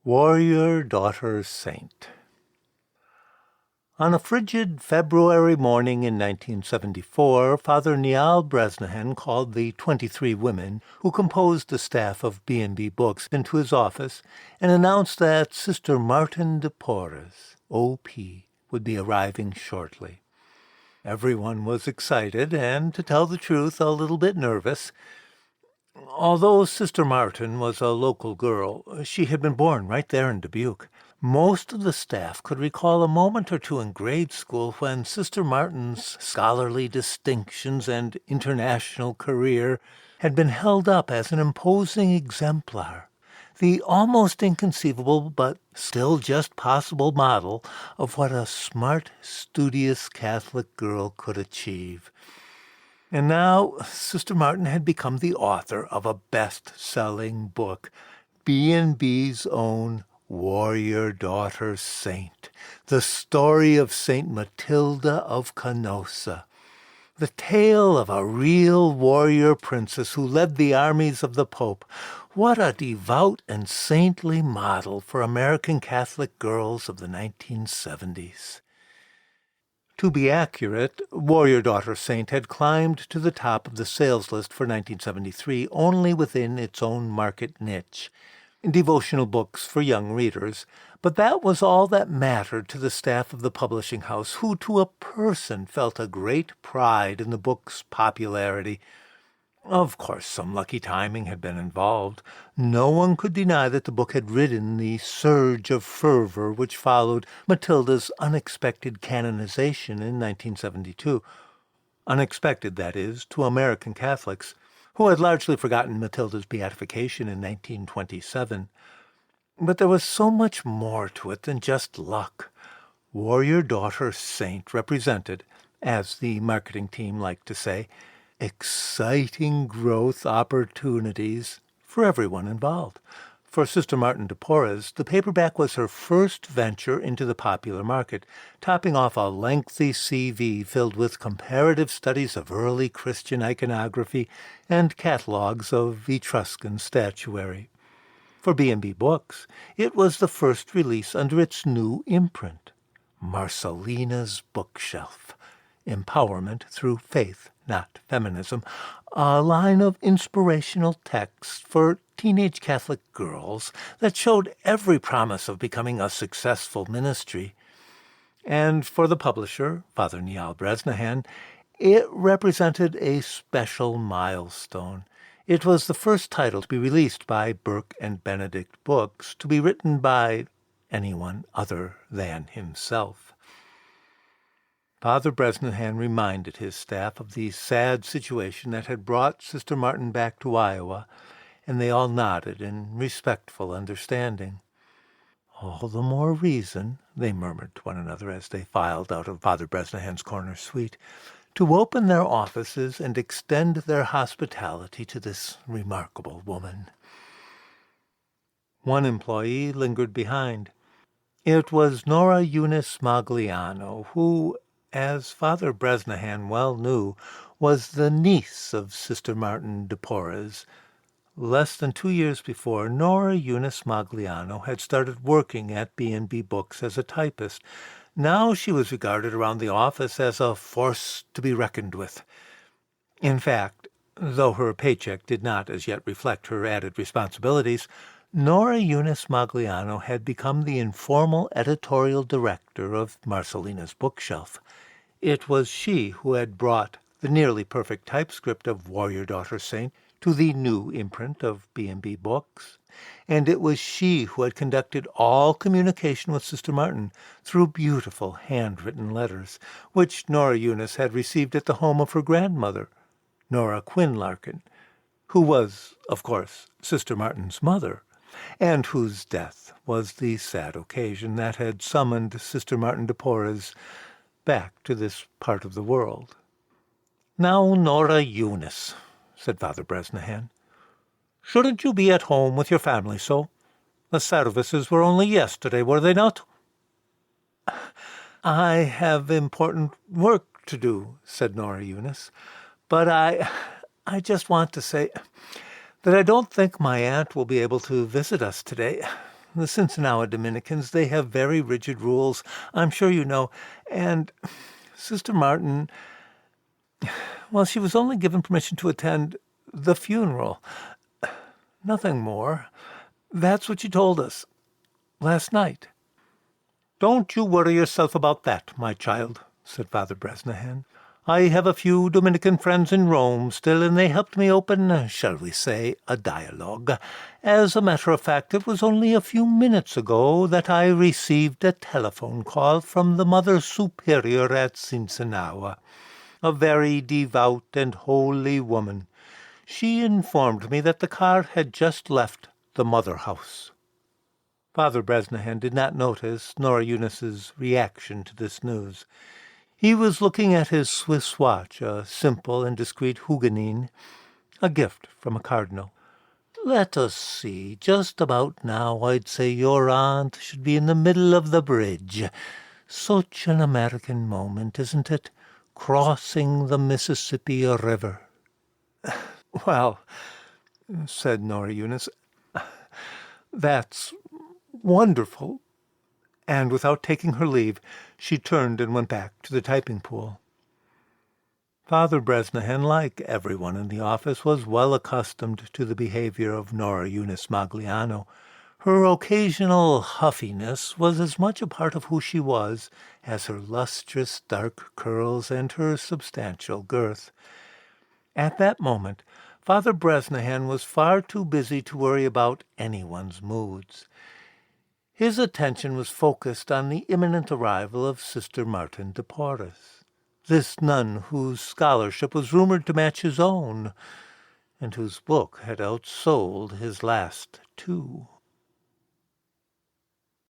Warrior Daughter Saint. On a frigid February morning in 1974, Father Niall Bresnahan called the 23 women who composed the staff of B&B Books into his office and announced that Sister Martin de Porres, O.P., would be arriving shortly. Everyone was excited and, to tell the truth, a little bit nervous. Although Sister Martin was a local girl, she had been born right there in Dubuque. Most of the staff could recall a moment or two in grade school when Sister Martin's scholarly distinctions and international career had been held up as an imposing exemplar, the almost inconceivable but still just possible model of what a smart, studious Catholic girl could achieve. And now Sister Martin had become the author of a best-selling book, B&B's own Warrior Daughter Saint, the story of St. Matilda of Canossa, the tale of a real warrior princess who led the armies of the Pope. What a devout and saintly model for American Catholic girls of the 1970s. To be accurate, Warrior Daughter Saint had climbed to the top of the sales list for 1973 only within its own market niche, devotional books for young readers, but that was all that mattered to the staff of the publishing house, who to a person felt a great pride in the book's popularity. Of course, some lucky timing had been involved. No one could deny that the book had ridden the surge of fervor which followed Matilda's unexpected canonization in 1972. Unexpected, that is, to American Catholics, who had largely forgotten Matilda's beatification in 1927. But there was so much more to it than just luck. Warrior Daughter Saint represented, as the marketing team liked to say, exciting growth opportunities for everyone involved. For Sister Martin de Porres, the paperback was her first venture into the popular market, topping off a lengthy CV filled with comparative studies of early Christian iconography and catalogues of Etruscan statuary. For B&B Books, it was the first release under its new imprint, Marcelina's Bookshelf, Empowerment Through Faith, Not Feminism, a line of inspirational texts for teenage Catholic girls that showed every promise of becoming a successful ministry. And for the publisher, Father Niall Bresnahan, it represented a special milestone. It was the first title to be released by Burke and Benedict Books, to be written by anyone other than himself. Father Bresnahan reminded his staff of the sad situation that had brought Sister Martin back to Iowa, and they all nodded in respectful understanding. All the more reason, they murmured to one another as they filed out of Father Bresnahan's corner suite, to open their offices and extend their hospitality to this remarkable woman. One employee lingered behind. It was Nora Eunice Magliano, who, as Father Bresnahan well knew, was the niece of Sister Martin de Porres. Less than 2 years before, Nora Eunice Magliano had started working at B&B Books as a typist. Now she was regarded around the office as a force to be reckoned with. In fact, though her paycheck did not as yet reflect her added responsibilities, Nora Eunice Magliano had become the informal editorial director of Marcelina's Bookshelf. It was she who had brought the nearly perfect typescript of Warrior Daughter Saint to the new imprint of B&B Books, and it was she who had conducted all communication with Sister Martin through beautiful handwritten letters, which Nora Eunice had received at the home of her grandmother, Nora Quinn Larkin, who was, of course, Sister Martin's mother, and whose death was the sad occasion that had summoned Sister Martin de Porres back to this part of the world. "Now, Nora Eunice," said Father Bresnahan, "shouldn't you be at home with your family so? The services were only yesterday, were they not?" "I have important work to do," said Nora Eunice, "but I just want to say that I don't think my aunt will be able to visit us today. The Cincinnati Dominicans, they have very rigid rules, I'm sure you know, and Sister Martin, well, she was only given permission to attend the funeral. Nothing more. That's what she told us last night. Don't you worry yourself about that, my child, said Father Bresnahan. I have a few Dominican friends in Rome still, and they helped me open, shall we say, a dialogue. As a matter of fact, it was only a few minutes ago that I received a telephone call from the Mother Superior at Cincinnati, a very devout and holy woman. She informed me that the car had just left the Mother House. Father Bresnahan did not notice Nora Eunice's reaction to this news. He was looking at his Swiss watch, a simple and discreet Huguenin, a gift from a cardinal. Let us see. Just about now, I'd say your aunt should be in the middle of the bridge. Such an American moment, isn't it? Crossing the Mississippi River. Well, said Nora Eunice, that's wonderful. And without taking her leave, she turned and went back to the typing pool. Father Bresnahan, like everyone in the office, was well accustomed to the behavior of Nora Eunice Magliano. Her occasional huffiness was as much a part of who she was as her lustrous dark curls and her substantial girth. At that moment, Father Bresnahan was far too busy to worry about anyone's moods. His attention was focused on the imminent arrival of Sister Martin de Porres, this nun whose scholarship was rumored to match his own, and whose book had outsold his last two.